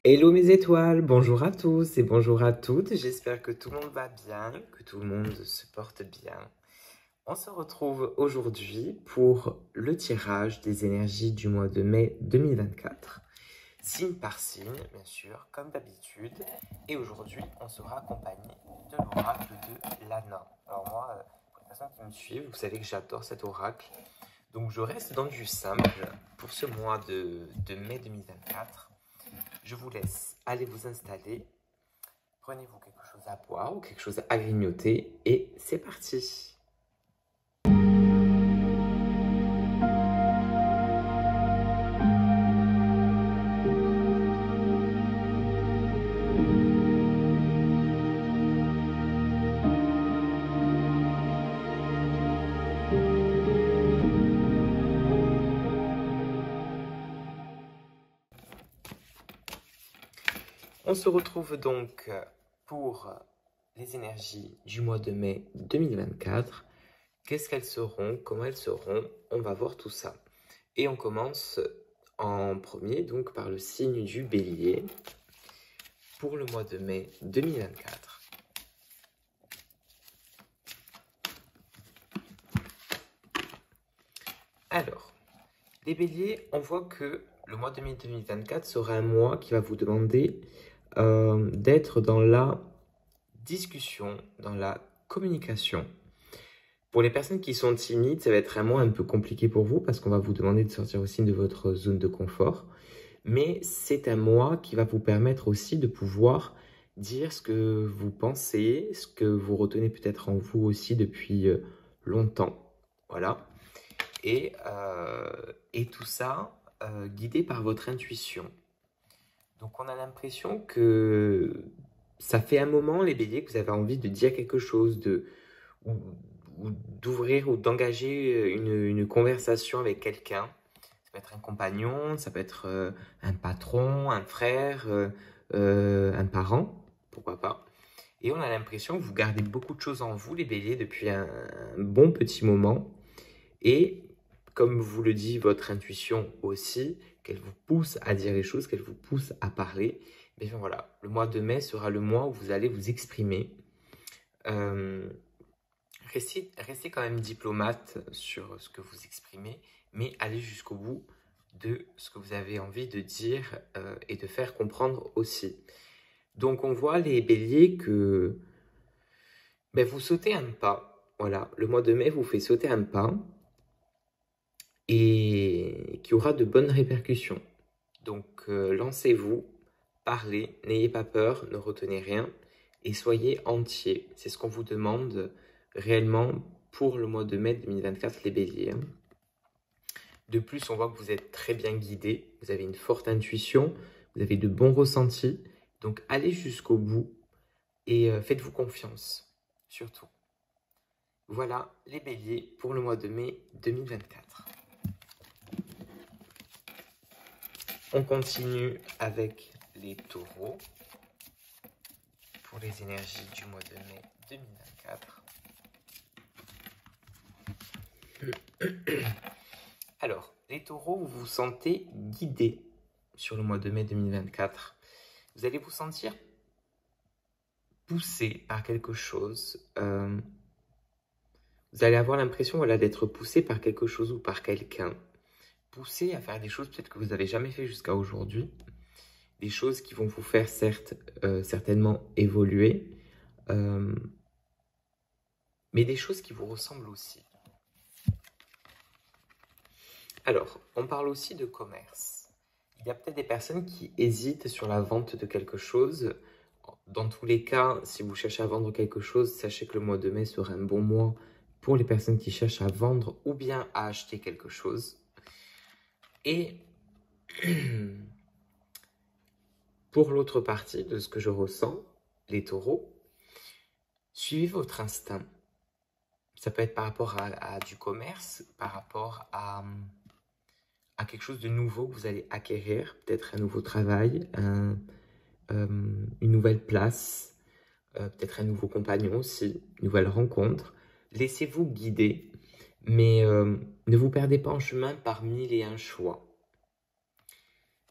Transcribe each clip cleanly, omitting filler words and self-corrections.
Hello mes étoiles, bonjour à tous et bonjour à toutes, j'espère que tout le monde va bien, que tout le monde se porte bien. On se retrouve aujourd'hui pour le tirage des énergies du mois de mai 2024, signe par signe, bien sûr, comme d'habitude. Et aujourd'hui, on sera accompagné de l'oracle de Lana. Alors moi, pour les personnes qui me suivent, vous savez que j'adore cet oracle. Donc je reste dans du simple pour ce mois de mai 2024. Je vous laisse aller vous installer. Prenez-vous quelque chose à boire ou quelque chose à grignoter et c'est parti. On se retrouve donc pour les énergies du mois de mai 2024. Qu'est-ce qu'elles seront? Comment elles seront? On va voir tout ça. Et on commence en premier donc par le signe du Bélier pour le mois de mai 2024. Alors, les Béliers, on voit que le mois de mai 2024 sera un mois qui va vous demander d'être dans la discussion, dans la communication. Pour les personnes qui sont timides, ça va être un mois un peu compliqué pour vous parce qu'on va vous demander de sortir aussi de votre zone de confort. Mais c'est un mois qui va vous permettre aussi de pouvoir dire ce que vous pensez, ce que vous retenez peut-être en vous aussi depuis longtemps. Voilà. Et tout ça guidé par votre intuition. Donc on a l'impression que ça fait un moment, les béliers, que vous avez envie de dire quelque chose, ou d'ouvrir ou d'engager une conversation avec quelqu'un. Ça peut être un compagnon, ça peut être un patron, un frère, un parent, pourquoi pas. Et on a l'impression que vous gardez beaucoup de choses en vous, les béliers, depuis un bon petit moment. Et comme vous le dit votre intuition aussi, qu'elle vous pousse à dire les choses, qu'elle vous pousse à parler, mais bien voilà, le mois de mai sera le mois où vous allez vous exprimer. Restez quand même diplomate sur ce que vous exprimez, mais allez jusqu'au bout de ce que vous avez envie de dire et de faire comprendre aussi. Donc on voit les béliers que vous sautez un pas. Voilà, le mois de mai vous fait sauter un pas et qui aura de bonnes répercussions. Donc lancez-vous, parlez, n'ayez pas peur, ne retenez rien et soyez entier. C'est ce qu'on vous demande réellement pour le mois de mai 2024, les béliers. De plus, on voit que vous êtes très bien guidé, vous avez une forte intuition, vous avez de bons ressentis. Donc allez jusqu'au bout et faites-vous confiance, surtout. Voilà les béliers pour le mois de mai 2024. On continue avec les taureaux pour les énergies du mois de mai 2024. Alors, les taureaux, vous vous sentez guidés sur le mois de mai 2024. Vous allez vous sentir poussé par quelque chose. Vous allez avoir l'impression d'être poussé par quelque chose ou par quelqu'un. Poussé à faire des choses peut-être que vous n'avez jamais fait jusqu'à aujourd'hui. Des choses qui vont vous faire certainement évoluer. Mais des choses qui vous ressemblent aussi. Alors, on parle aussi de commerce. Il y a peut-être des personnes qui hésitent sur la vente de quelque chose. Dans tous les cas, si vous cherchez à vendre quelque chose, sachez que le mois de mai sera un bon mois pour les personnes qui cherchent à vendre ou bien à acheter quelque chose. Et pour l'autre partie de ce que je ressens, les taureaux, suivez votre instinct. Ça peut être par rapport à du commerce, par rapport à quelque chose de nouveau que vous allez acquérir, peut-être un nouveau travail, une nouvelle place, peut-être un nouveau compagnon aussi, une nouvelle rencontre. Laissez-vous guider, mais ne vous perdez pas en chemin par mille et un choix.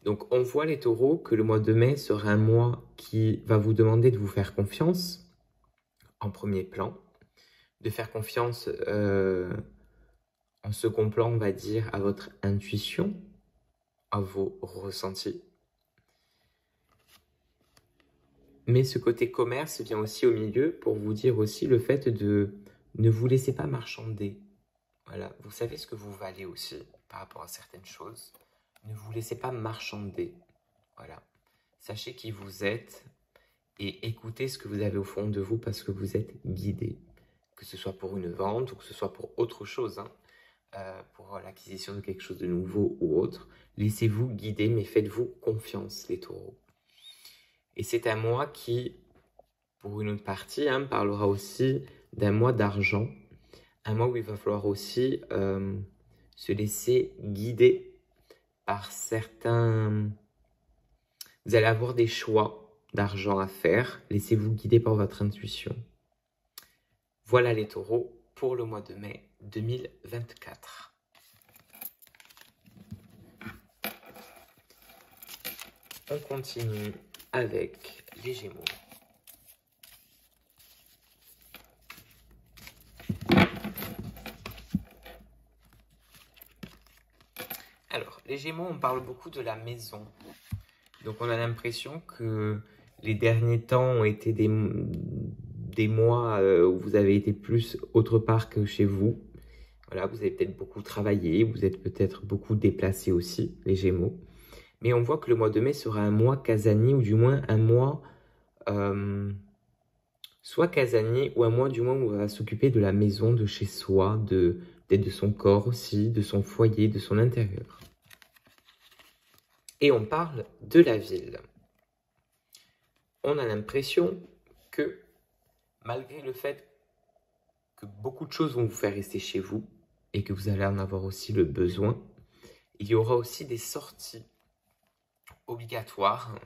Donc, on voit les taureaux que le mois de mai sera un mois qui va vous demander de vous faire confiance en premier plan, de faire confiance en second plan, on va dire, à votre intuition, à vos ressentis. Mais ce côté commerce vient aussi au milieu pour vous dire aussi le fait de ne vous laisser pas marchander. Voilà, vous savez ce que vous valez aussi par rapport à certaines choses. Ne vous laissez pas marchander. Voilà, sachez qui vous êtes et écoutez ce que vous avez au fond de vous parce que vous êtes guidé. Que ce soit pour une vente ou que ce soit pour autre chose, pour l'acquisition de quelque chose de nouveau ou autre. Laissez-vous guider, mais faites-vous confiance, les taureaux. Et c'est un mois qui, pour une autre partie, parlera aussi d'un mois d'argent. Un mois où il va falloir aussi se laisser guider par certains... Vous allez avoir des choix d'argent à faire. Laissez-vous guider par votre intuition. Voilà les taureaux pour le mois de mai 2024. On continue avec les Gémeaux. Alors, les Gémeaux, on parle beaucoup de la maison. Donc, on a l'impression que les derniers temps ont été des mois où vous avez été plus autre part que chez vous. Voilà, vous avez peut-être beaucoup travaillé, vous êtes peut-être beaucoup déplacé aussi, les Gémeaux. Mais on voit que le mois de mai sera un mois casanier, ou du moins un mois soit casanier, ou un mois du moins où on va s'occuper de la maison, de chez soi, peut-être de son corps aussi, de son foyer, de son intérieur. Et on parle de la ville. On a l'impression que malgré le fait que beaucoup de choses vont vous faire rester chez vous et que vous allez en avoir aussi le besoin, il y aura aussi des sorties obligatoires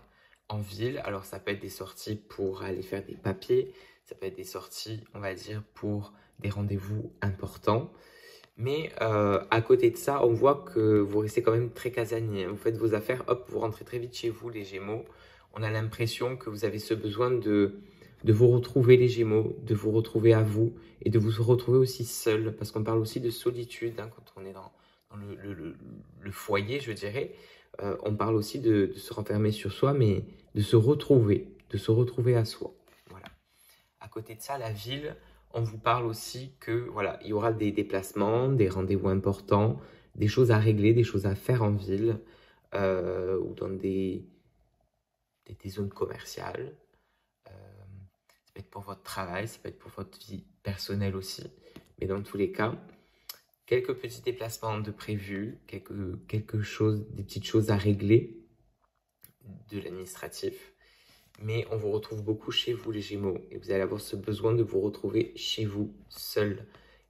en ville. Alors ça peut être des sorties pour aller faire des papiers, ça peut être des sorties, on va dire, pour des rendez-vous importants. Mais à côté de ça, on voit que vous restez quand même très casanier. Vous faites vos affaires, hop, vous rentrez très vite chez vous, les Gémeaux. On a l'impression que vous avez ce besoin de vous retrouver, les Gémeaux, de vous retrouver à vous et de vous retrouver aussi seul. Parce qu'on parle aussi de solitude quand on est dans le foyer, je dirais. On parle aussi de se renfermer sur soi, mais de se retrouver à soi. Voilà. À côté de ça, la ville, on vous parle aussi que voilà, il y aura des déplacements, des rendez-vous importants, des choses à régler, des choses à faire en ville ou dans des zones commerciales. Ça peut être pour votre travail, ça peut être pour votre vie personnelle aussi. Mais dans tous les cas, quelques petits déplacements de prévus, des petites choses à régler de l'administratif. Mais on vous retrouve beaucoup chez vous, les Gémeaux. Et vous allez avoir ce besoin de vous retrouver chez vous, seul.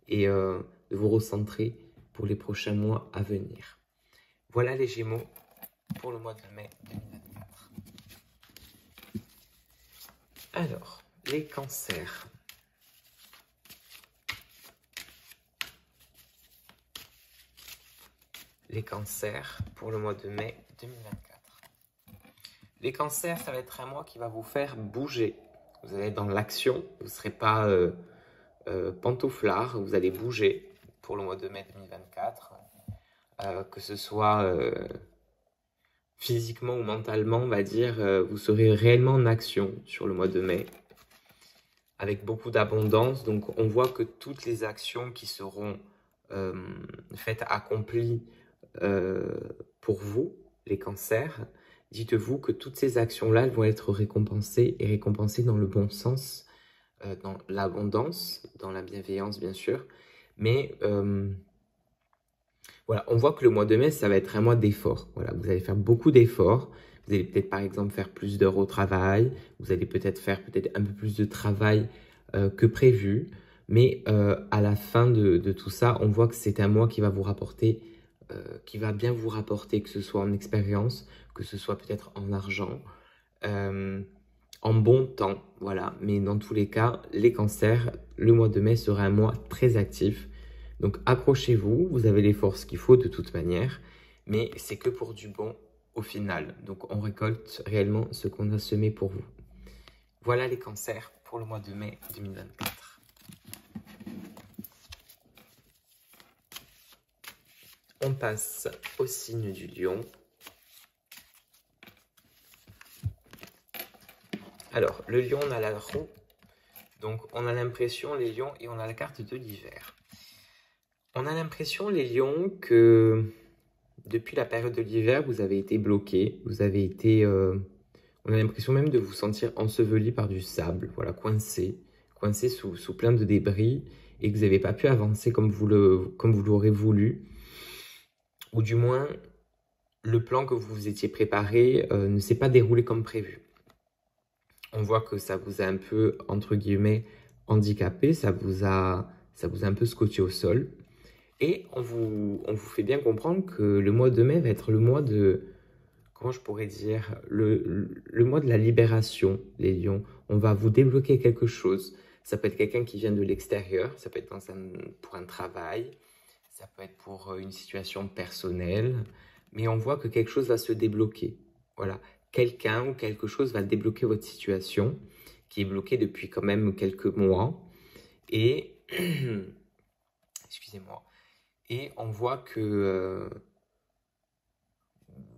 Et de vous recentrer pour les prochains mois à venir. Voilà les Gémeaux pour le mois de mai 2024. Alors, les cancers. Les cancers pour le mois de mai 2024. Les cancers, ça va être un mois qui va vous faire bouger. Vous allez être dans l'action, vous ne serez pas pantouflard, vous allez bouger pour le mois de mai 2024. Que ce soit physiquement ou mentalement, on va dire, vous serez réellement en action sur le mois de mai. Avec beaucoup d'abondance, donc on voit que toutes les actions qui seront faites, accomplies pour vous, les cancers, dites-vous que toutes ces actions-là vont être récompensées et récompensées dans le bon sens, dans l'abondance, dans la bienveillance bien sûr. Mais voilà, on voit que le mois de mai, ça va être un mois d'effort. Voilà, vous allez faire beaucoup d'efforts. Vous allez peut-être par exemple faire plus d'heures au travail. Vous allez peut-être faire un peu plus de travail que prévu. Mais à la fin de tout ça, on voit que c'est un mois qui va vous rapporter, qui va bien vous rapporter, que ce soit en expérience, que ce soit peut-être en argent, en bon temps, voilà. Mais dans tous les cas, les cancers, le mois de mai sera un mois très actif. Donc accrochez-vous, vous avez les forces qu'il faut de toute manière, mais c'est que pour du bon au final. Donc, on récolte réellement ce qu'on a semé pour vous. Voilà les cancers pour le mois de mai 2024. On passe au signe du lion. Alors, le lion, on a la roue. Donc, on a l'impression, les lions, et on a la carte de l'hiver. On a l'impression, les lions, que depuis la période de l'hiver, vous avez été bloqués. Vous avez été... on a l'impression même de vous sentir enseveli par du sable, voilà, coincé sous plein de débris, et que vous n'avez pas pu avancer comme vous l'aurez voulu. Ou du moins, le plan que vous vous étiez préparé ne s'est pas déroulé comme prévu. On voit que ça vous a un peu, entre guillemets, handicapé, ça vous a un peu scotché au sol. Et on vous fait bien comprendre que le mois de mai va être le mois de, comment je pourrais dire, le mois de la libération, les lions. On va vous débloquer quelque chose. Ça peut être quelqu'un qui vient de l'extérieur, ça peut être pour un travail, ça peut être pour une situation personnelle, mais on voit que quelque chose va se débloquer. Voilà. Quelqu'un ou quelque chose va débloquer votre situation, qui est bloquée depuis quand même quelques mois. Et, excusez-moi, et on voit que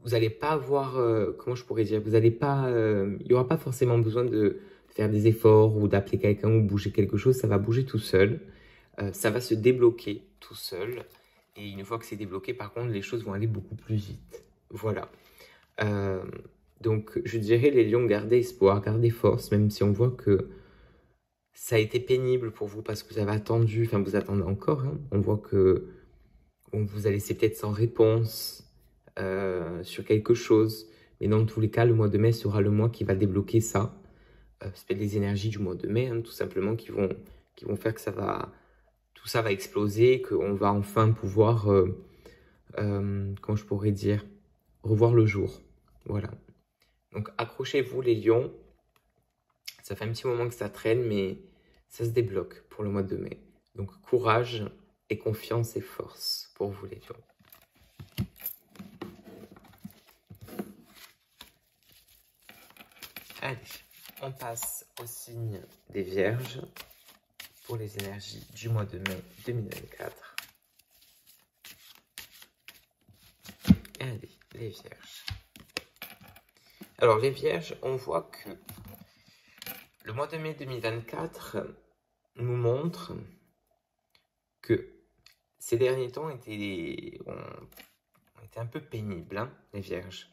vous n'allez pas avoir, comment je pourrais dire, vous n'allez pas, il n'y aura pas forcément besoin de faire des efforts ou d'appeler quelqu'un ou bouger quelque chose, ça va bouger tout seul, ça va se débloquer tout seul. Et une fois que c'est débloqué, par contre, les choses vont aller beaucoup plus vite. Voilà. Donc, je dirais, les lions, gardez espoir, gardez force, même si on voit que ça a été pénible pour vous parce que vous avez attendu, enfin, vous attendez encore. Hein. On voit que on vous a laissé peut-être sans réponse sur quelque chose. Mais dans tous les cas, le mois de mai sera le mois qui va débloquer ça. C'est peut-être les énergies du mois de mai, hein, tout simplement, qui vont faire que tout ça va exploser, qu'on va enfin pouvoir, comment je pourrais dire, revoir le jour. Voilà. Donc, accrochez-vous les lions. Ça fait un petit moment que ça traîne, mais ça se débloque pour le mois de mai. Donc, courage et confiance et force pour vous les lions. Allez, on passe au signe des vierges pour les énergies du mois de mai 2024. Allez, les vierges. Alors, les vierges, on voit que le mois de mai 2024 nous montre que ces derniers temps ont été un peu pénibles, hein, les vierges.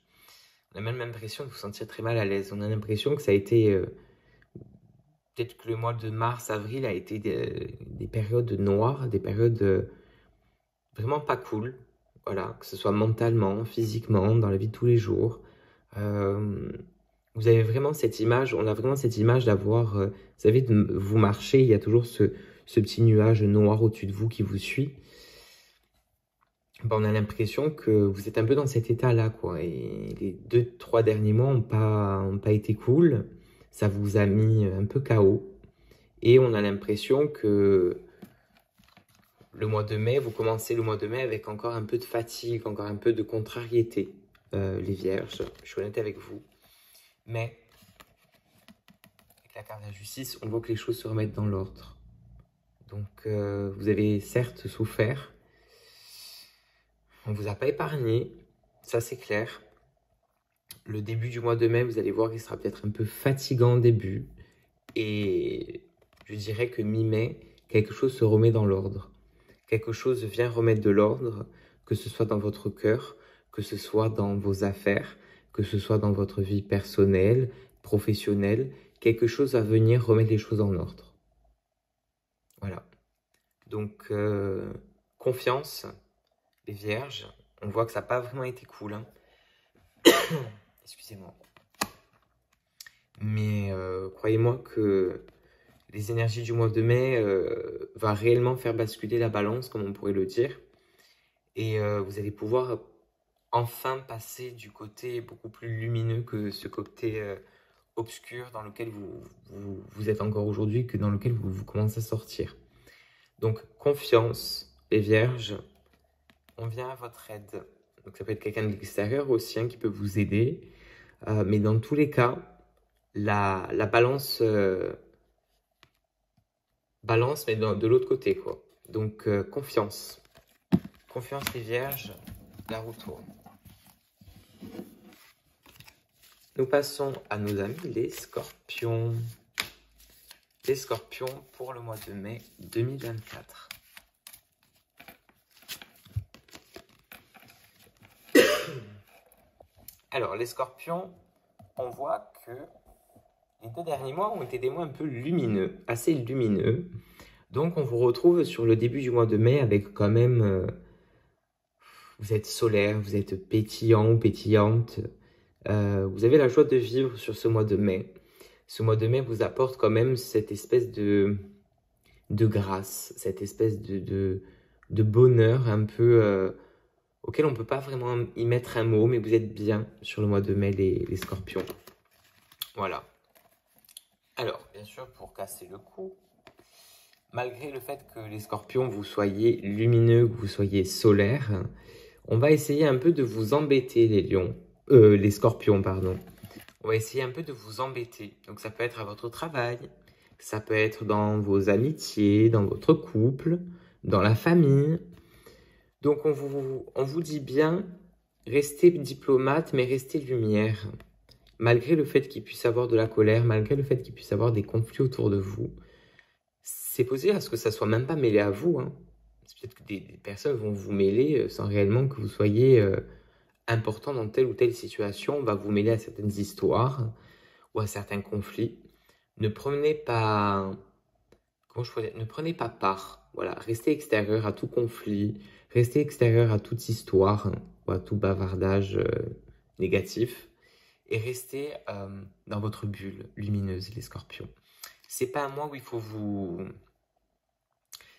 On a même l'impression de vous sentir très mal à l'aise. On a l'impression que ça a été... peut-être que le mois de mars, avril a été des périodes noires, des périodes vraiment pas cool. Voilà, que ce soit mentalement, physiquement, dans la vie de tous les jours. Vous avez vraiment cette image, on a vraiment cette image d'avoir, vous savez, vous marchez, il y a toujours ce petit nuage noir au-dessus de vous qui vous suit. Ben, on a l'impression que vous êtes un peu dans cet état-là, quoi. Et les 2-3 derniers mois n'ont pas été cool. Ça vous a mis un peu KO. Et on a l'impression que le mois de mai, vous commencez le mois de mai avec encore un peu de fatigue, encore un peu de contrariété, les vierges. Je suis honnête avec vous. Mais, avec la carte de la justice, on voit que les choses se remettent dans l'ordre. Donc, vous avez certes souffert. On ne vous a pas épargné, ça c'est clair. Le début du mois de mai, vous allez voir qu'il sera peut-être un peu fatigant au début. Et je dirais que mi-mai, quelque chose se remet dans l'ordre. Quelque chose vient remettre de l'ordre, que ce soit dans votre cœur, que ce soit dans vos affaires, que ce soit dans votre vie personnelle, professionnelle. Quelque chose va venir remettre les choses en ordre. Voilà. Donc, confiance. Les vierges, on voit que ça n'a pas vraiment été cool. Hein. Excusez-moi. Mais croyez-moi que les énergies du mois de mai vont réellement faire basculer la balance, comme on pourrait le dire. Et vous allez pouvoir enfin passer du côté beaucoup plus lumineux que ce côté obscur dans lequel vous êtes encore aujourd'hui, que dans lequel vous commencez à sortir. Donc, confiance, les vierges. On vient à votre aide. Donc ça peut être quelqu'un de l'extérieur aussi hein, qui peut vous aider. Mais dans tous les cas, la balance, balance mais de l'autre côté, quoi. Donc confiance. Confiance les vierges, la roue tourne. Nous passons à nos amis les scorpions. Les scorpions pour le mois de mai 2024. Alors, les scorpions, on voit que les 2 derniers mois ont été des mois un peu lumineux, assez lumineux. Donc, on vous retrouve sur le début du mois de mai avec quand même... vous êtes solaire, vous êtes pétillant ou pétillante. Vous avez la joie de vivre sur ce mois de mai. Ce mois de mai vous apporte quand même cette espèce de grâce, cette espèce de bonheur un peu auquel on ne peut pas vraiment y mettre un mot, mais vous êtes bien sur le mois de mai, les scorpions. Voilà. Alors, bien sûr, pour casser le coup, malgré le fait que les scorpions, vous soyez lumineux, que vous soyez solaire, on va essayer un peu de vous embêter, les scorpions, pardon. On va essayer un peu de vous embêter. Donc, ça peut être à votre travail, ça peut être dans vos amitiés, dans votre couple, dans la famille. Donc, on vous dit bien, restez diplomate, mais restez lumière. Malgré le fait qu'il puisse y avoir de la colère, malgré le fait qu'il puisse y avoir des conflits autour de vous, c'est possible à ce que ça soit même pas mêlé à vous. Hein. C'est peut-être que des personnes vont vous mêler sans réellement que vous soyez important dans telle ou telle situation. On va vous mêler à certaines histoires ou à certains conflits. Ne prenez pas... Comment je pourrais dire, ne prenez pas part. Voilà, restez extérieur à tout conflit, restez extérieur à toute histoire hein, ou à tout bavardage négatif et restez dans votre bulle lumineuse, les scorpions. C'est pas à moi où il faut vous...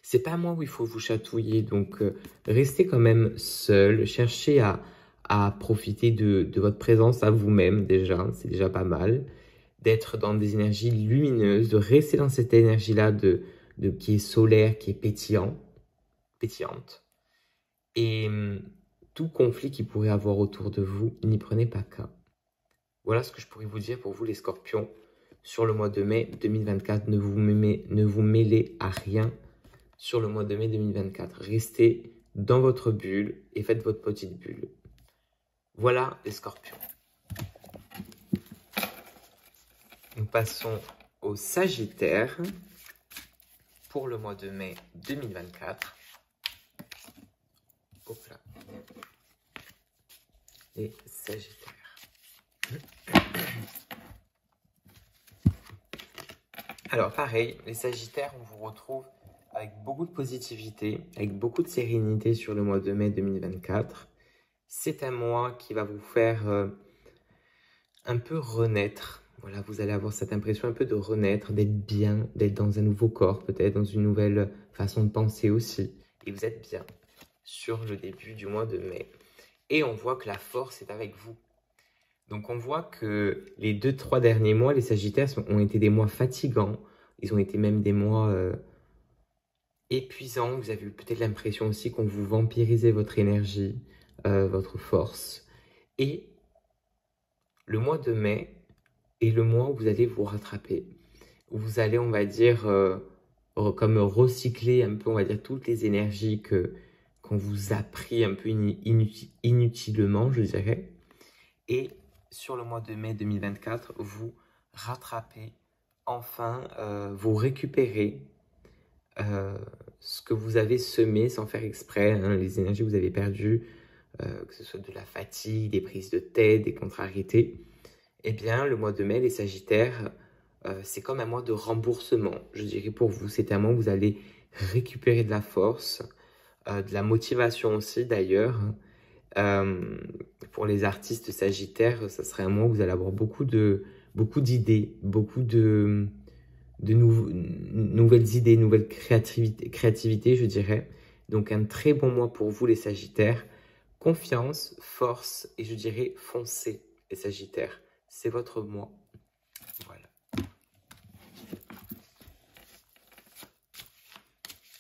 C'est pas à moi où il faut vous chatouiller, donc restez quand même seul, cherchez à profiter de votre présence à vous-même déjà, c'est déjà pas mal. D'être dans des énergies lumineuses, de rester dans cette énergie-là qui est solaire, qui est pétillante. Et tout conflit qu'il pourrait avoir autour de vous, n'y prenez pas cas. Voilà ce que je pourrais vous dire pour vous les scorpions. Sur le mois de mai 2024, ne vous mêlez à rien sur le mois de mai 2024. Restez dans votre bulle et faites votre petite bulle. Voilà les scorpions. Nous passons au Sagittaire pour le mois de mai 2024. Hop là. Les Sagittaires. Alors pareil, les Sagittaires, on vous retrouve avec beaucoup de positivité, avec beaucoup de sérénité sur le mois de mai 2024. C'est un mois qui va vous faire un peu renaître. Voilà, vous allez avoir cette impression un peu de renaître, d'être bien, d'être dans un nouveau corps, peut-être dans une nouvelle façon de penser aussi. Et vous êtes bien sur le début du mois de mai. Et on voit que la force est avec vous. Donc on voit que les 2-3 derniers mois, les Sagittaires ont été des mois fatigants. Ils ont été même des mois épuisants. Vous avez eu peut-être l'impression aussi qu'on vous vampirisait votre énergie, votre force. Et le mois de mai est le mois où vous allez vous rattraper. Où vous allez, on va dire, comme recycler un peu, on va dire, toutes les énergies qu'on vous a pris un peu inutilement, je dirais. Et sur le mois de mai 2024, vous rattrapez, enfin, vous récupérez ce que vous avez semé sans faire exprès, hein, les énergies que vous avez perdues, que ce soit de la fatigue, des prises de tête, des contrariétés. Eh bien, le mois de mai, les Sagittaires, c'est comme un mois de remboursement. Je dirais pour vous, c'est un mois où vous allez récupérer de la force, de la motivation aussi d'ailleurs. Pour les artistes Sagittaires, ça serait un mois où vous allez avoir beaucoup d'idées, beaucoup de nouvelles idées, nouvelles créativité, je dirais. Donc un très bon mois pour vous les Sagittaires. Confiance, force et je dirais foncez les Sagittaires. C'est votre mois. Voilà.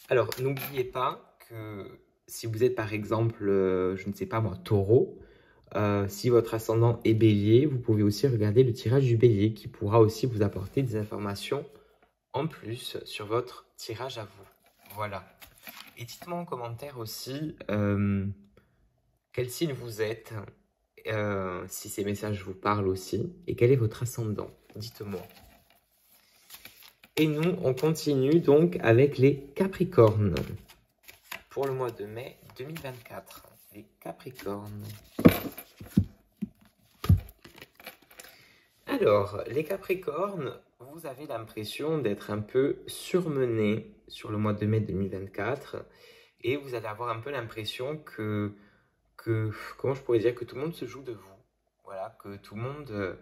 Alors, n'oubliez pas que si vous êtes par exemple, je ne sais pas moi, taureau, si votre ascendant est bélier, vous pouvez aussi regarder le tirage du bélier qui pourra aussi vous apporter des informations en plus sur votre tirage à vous. Voilà. Et dites-moi en commentaire aussi quel signe vous êtes, si ces messages vous parlent aussi, et quel est votre ascendant. Dites-moi. Et nous, on continue donc avec les Capricornes. Pour le mois de mai 2024, les Capricornes. Alors, les Capricornes, vous avez l'impression d'être un peu surmené sur le mois de mai 2024 et vous allez avoir un peu l'impression que, comment je pourrais dire, que tout le monde se joue de vous. Voilà, que tout le monde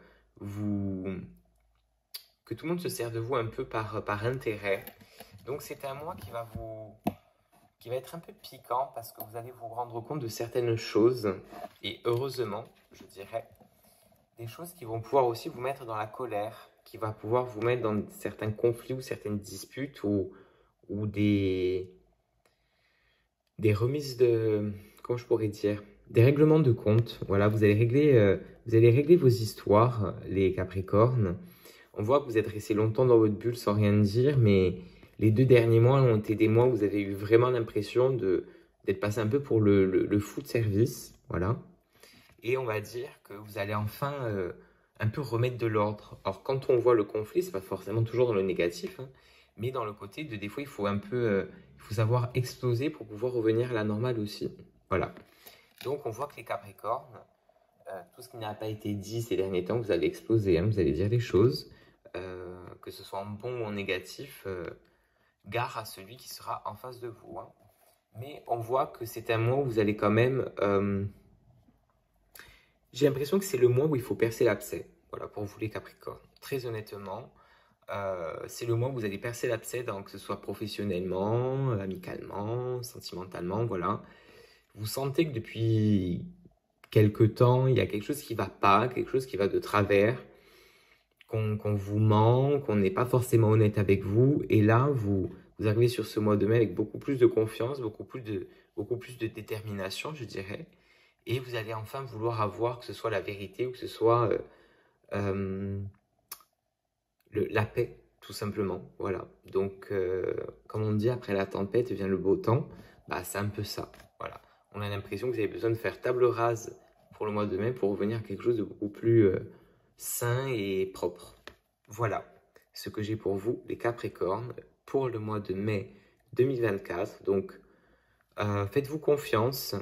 que tout le monde se sert de vous un peu par intérêt. Donc c'est un mois qui va être un peu piquant parce que vous allez vous rendre compte de certaines choses et heureusement, je dirais, des choses qui vont pouvoir aussi vous mettre dans la colère, qui va pouvoir vous mettre dans certains conflits ou certaines disputes ou des remises de, comment je pourrais dire, des règlements de compte. Voilà, vous allez régler vos histoires, les Capricornes. On voit que vous êtes resté longtemps dans votre bulle sans rien dire, mais les 2 derniers mois ont été des mois où vous avez eu vraiment l'impression d'être passé un peu pour le fou de service. Voilà. Et on va dire que vous allez enfin un peu remettre de l'ordre. Alors quand on voit le conflit, c'est pas forcément toujours dans le négatif, hein, mais dans le côté de des fois il faut un peu, il faut savoir exploser pour pouvoir revenir à la normale aussi. Voilà. Donc on voit que les Capricornes, tout ce qui n'a pas été dit ces derniers temps, vous allez exploser, hein, vous allez dire des choses, que ce soit en bon ou en négatif, gare à celui qui sera en face de vous. Hein. Mais on voit que c'est un mois où vous allez quand même... j'ai l'impression que c'est le mois où il faut percer l'abcès. Voilà, pour vous les Capricornes. Très honnêtement, c'est le mois où vous allez percer l'abcès, que ce soit professionnellement, amicalement, sentimentalement, voilà. Vous sentez que depuis quelque temps, il y a quelque chose qui ne va pas, quelque chose qui va de travers, qu'on vous ment, qu'on n'est pas forcément honnête avec vous. Et là, vous arrivez sur ce mois de mai avec beaucoup plus de confiance, beaucoup plus de détermination, je dirais. Et vous allez enfin vouloir avoir, que ce soit la vérité ou que ce soit la paix, tout simplement. Voilà. Donc, comme on dit, après la tempête vient le beau temps. Bah, c'est un peu ça. Voilà. On a l'impression que vous avez besoin de faire table rase pour le mois de mai pour revenir à quelque chose de beaucoup plus sain et propre. Voilà ce que j'ai pour vous, les Capricornes, pour le mois de mai 2024. Donc, faites-vous confiance.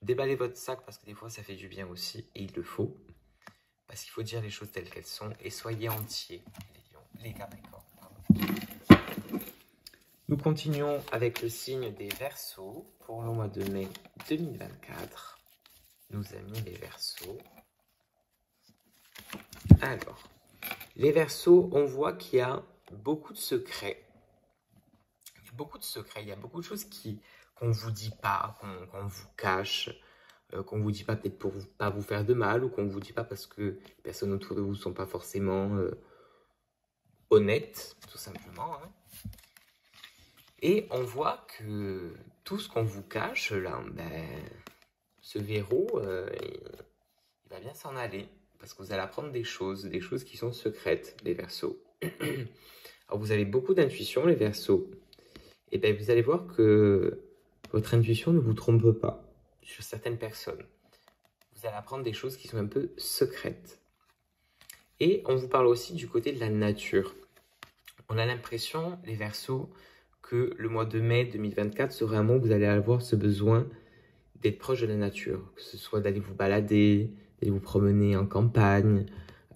Déballez votre sac parce que des fois ça fait du bien aussi et il le faut. Parce qu'il faut dire les choses telles qu'elles sont et soyez entiers, les lions, les Capricornes. Nous continuons avec le signe des Verseaux pour le mois de mai 2024. Nos amis les Verseaux. Alors, les Verseaux, on voit qu'il y a beaucoup de secrets. Il y a beaucoup de secrets, il y a beaucoup de choses qu'on ne vous dit pas, qu'on vous cache, qu'on ne vous dit pas peut-être pour pas vous faire de mal, ou qu'on ne vous dit pas parce que les personnes autour de vous ne sont pas forcément honnêtes, tout simplement. Hein. Et on voit que tout ce qu'on vous cache, là, ben, ce verrou, il va bien s'en aller, parce que vous allez apprendre des choses qui sont secrètes, les Verseaux. Alors vous avez beaucoup d'intuition, les Verseaux. Et bien vous allez voir que votre intuition ne vous trompe pas sur certaines personnes. Vous allez apprendre des choses qui sont un peu secrètes. Et on vous parle aussi du côté de la nature. On a l'impression, les Verseaux, que le mois de mai 2024 sera un mois où vous allez avoir ce besoin d'être proche de la nature. Que ce soit d'aller vous balader, d'aller vous promener en campagne,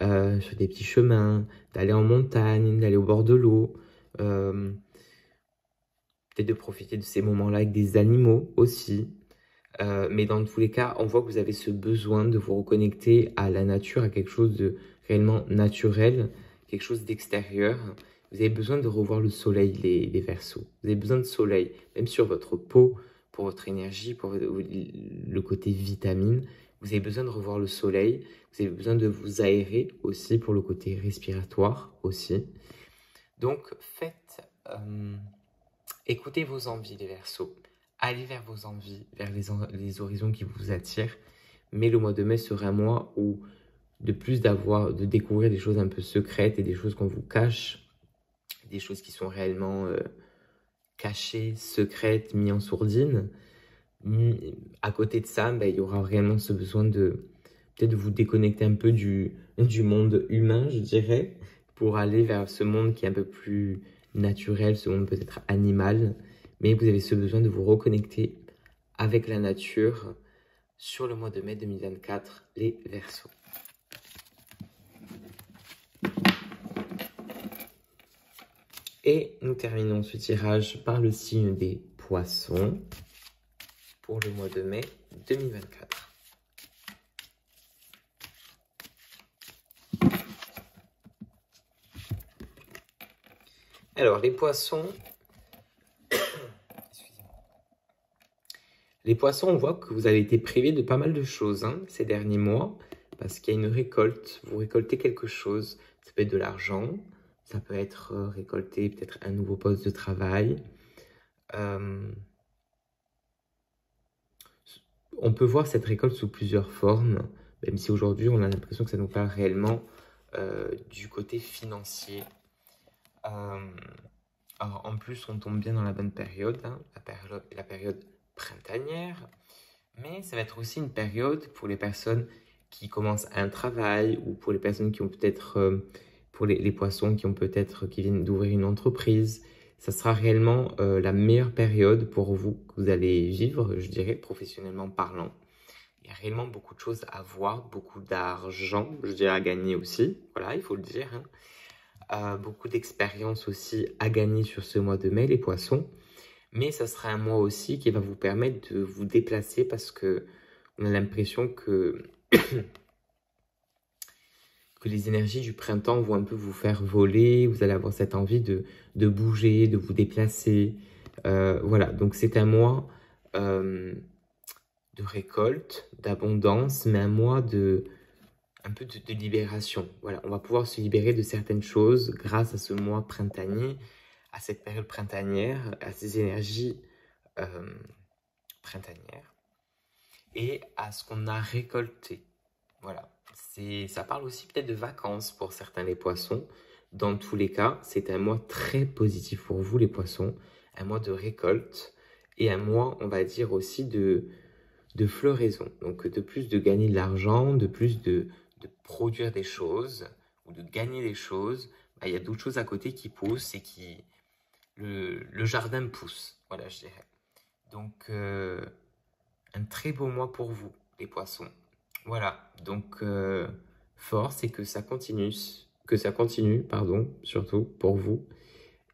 sur des petits chemins, d'aller en montagne, d'aller au bord de l'eau. Peut-être de profiter de ces moments-là avec des animaux aussi. Mais dans tous les cas, on voit que vous avez ce besoin de vous reconnecter à la nature, à quelque chose de réellement naturel, quelque chose d'extérieur. Vous avez besoin de revoir le soleil, les Verseaux. Vous avez besoin de soleil, même sur votre peau, pour votre énergie, pour le côté vitamine. Vous avez besoin de revoir le soleil. Vous avez besoin de vous aérer aussi pour le côté respiratoire aussi. Donc, écoutez vos envies, les Verseaux. allez vers vos envies, vers les horizons qui vous attirent. Mais le mois de mai sera un mois où, de plus de découvrir des choses un peu secrètes et des choses qu'on vous cache, des choses qui sont réellement cachées, secrètes, mises en sourdine. À côté de ça, il y aura réellement ce besoin de peut-être vous déconnecter un peu du monde humain, je dirais, pour aller vers ce monde qui est un peu plus naturel, ce monde peut-être animal. Mais vous avez ce besoin de vous reconnecter avec la nature sur le mois de mai 2024, les Verseaux. Et nous terminons ce tirage par le signe des Poissons pour le mois de mai 2024. Alors, les Poissons... Les Poissons, on voit que vous avez été privés de pas mal de choses ces derniers mois, parce qu'il y a une récolte, vous récoltez quelque chose, ça peut être de l'argent, ça peut être récolter peut-être un nouveau poste de travail. On peut voir cette récolte sous plusieurs formes, même si aujourd'hui on a l'impression que ça nous parle réellement du côté financier. Alors en plus on tombe bien dans la bonne période, la période printanière, mais ça va être aussi une période pour les personnes qui commencent un travail ou pour les personnes qui ont peut-être, pour les poissons qui viennent d'ouvrir une entreprise. Ça sera réellement la meilleure période pour vous que vous allez vivre, je dirais, professionnellement parlant. Il y a réellement beaucoup de choses à voir, beaucoup d'argent, je dirais, à gagner aussi. Voilà, il faut le dire. Beaucoup d'expérience aussi à gagner sur ce mois de mai, les poissons. Mais ça sera un mois aussi qui va vous permettre de vous déplacer parce que on a l'impression que, que les énergies du printemps vont un peu vous faire voler. Vous allez avoir cette envie de bouger, de vous déplacer. Voilà, donc c'est un mois de récolte, d'abondance, mais un mois un peu de libération. Voilà, on va pouvoir se libérer de certaines choses grâce à ce mois printanier, à cette période printanière, à ces énergies printanières et à ce qu'on a récolté. Voilà, ça parle aussi peut-être de vacances pour certains les poissons. Dans tous les cas, c'est un mois très positif pour vous les poissons, un mois de récolte et un mois, on va dire aussi de floraison. Donc de plus de gagner de l'argent, de plus de produire des choses ou de gagner des choses. Il y a d'autres choses à côté qui poussent et qui... Le jardin pousse, voilà, je dirais. Donc, un très beau mois pour vous, les poissons. Voilà, donc, force et que ça continue, pardon, surtout pour vous.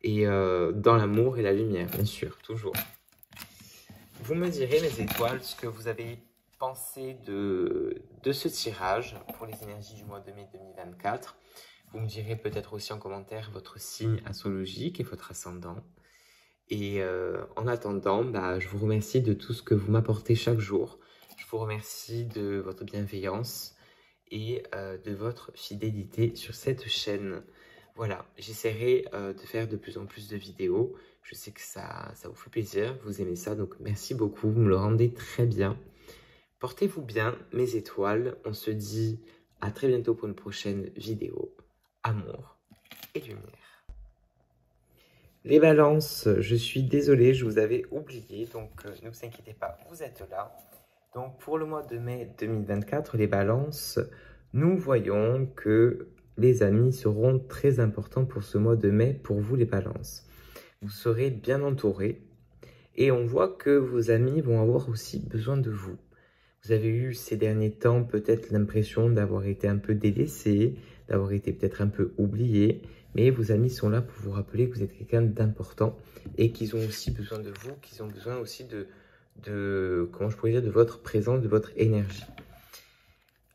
Et dans l'amour et la lumière, bien sûr, toujours. Vous me direz, mes étoiles, ce que vous avez pensé de ce tirage pour les énergies du mois de mai 2024. Vous me direz peut-être aussi en commentaire votre signe astrologique et votre ascendant. Et en attendant, je vous remercie de tout ce que vous m'apportez chaque jour. Je vous remercie de votre bienveillance et de votre fidélité sur cette chaîne. Voilà, j'essaierai de faire de plus en plus de vidéos. Je sais que ça vous fait plaisir, vous aimez ça, donc merci beaucoup, vous me le rendez très bien. Portez-vous bien, mes étoiles. On se dit à très bientôt pour une prochaine vidéo. Amour et lumière. Les balances, je suis désolé, je vous avais oublié, donc ne vous inquiétez pas, vous êtes là. Donc pour le mois de mai 2024, les balances, nous voyons que les amis seront très importants pour ce mois de mai, pour vous les balances. Vous serez bien entourés et on voit que vos amis vont avoir aussi besoin de vous. Vous avez eu ces derniers temps peut-être l'impression d'avoir été un peu délaissé, d'avoir été peut-être un peu oublié, mais vos amis sont là pour vous rappeler que vous êtes quelqu'un d'important et qu'ils ont aussi besoin de vous, qu'ils ont besoin aussi comment je pourrais dire, de votre présence, de votre énergie.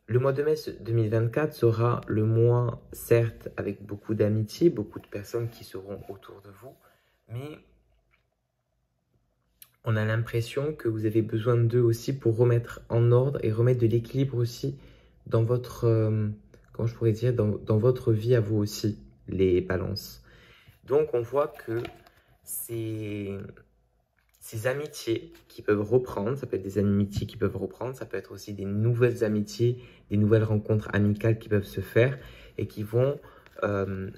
Le mois de mai 2024 sera le mois, certes, avec beaucoup d'amitié, beaucoup de personnes qui seront autour de vous, mais on a l'impression que vous avez besoin d'eux aussi pour remettre en ordre et remettre de l'équilibre aussi dans votre, comment je pourrais dire, dans votre vie à vous aussi, les balances. Donc on voit que ces amitiés qui peuvent reprendre, ça peut être des amitiés qui peuvent reprendre, ça peut être aussi des nouvelles amitiés, des nouvelles rencontres amicales qui peuvent se faire et qui vont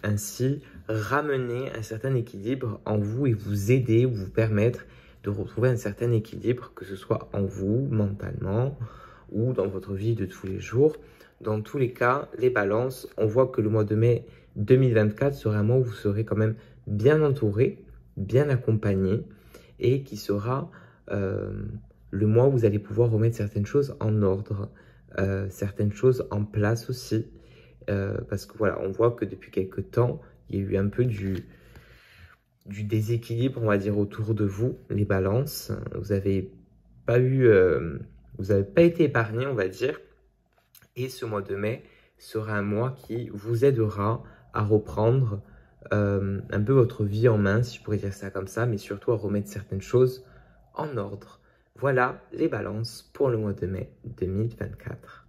ainsi ramener un certain équilibre en vous et vous aider ou vous permettre de retrouver un certain équilibre, que ce soit en vous, mentalement ou dans votre vie de tous les jours. Dans tous les cas, les balances, on voit que le mois de mai 2024 sera un mois où vous serez quand même bien entouré, bien accompagné et qui sera le mois où vous allez pouvoir remettre certaines choses en ordre, certaines choses en place aussi. Parce que voilà, on voit que depuis quelques temps, il y a eu un peu du déséquilibre, on va dire, autour de vous, les balances. Vous n'avez pas été épargné, on va dire. Et ce mois de mai sera un mois qui vous aidera à reprendre un peu votre vie en main, si je pourrais dire ça comme ça, mais surtout à remettre certaines choses en ordre. Voilà les balances pour le mois de mai 2024.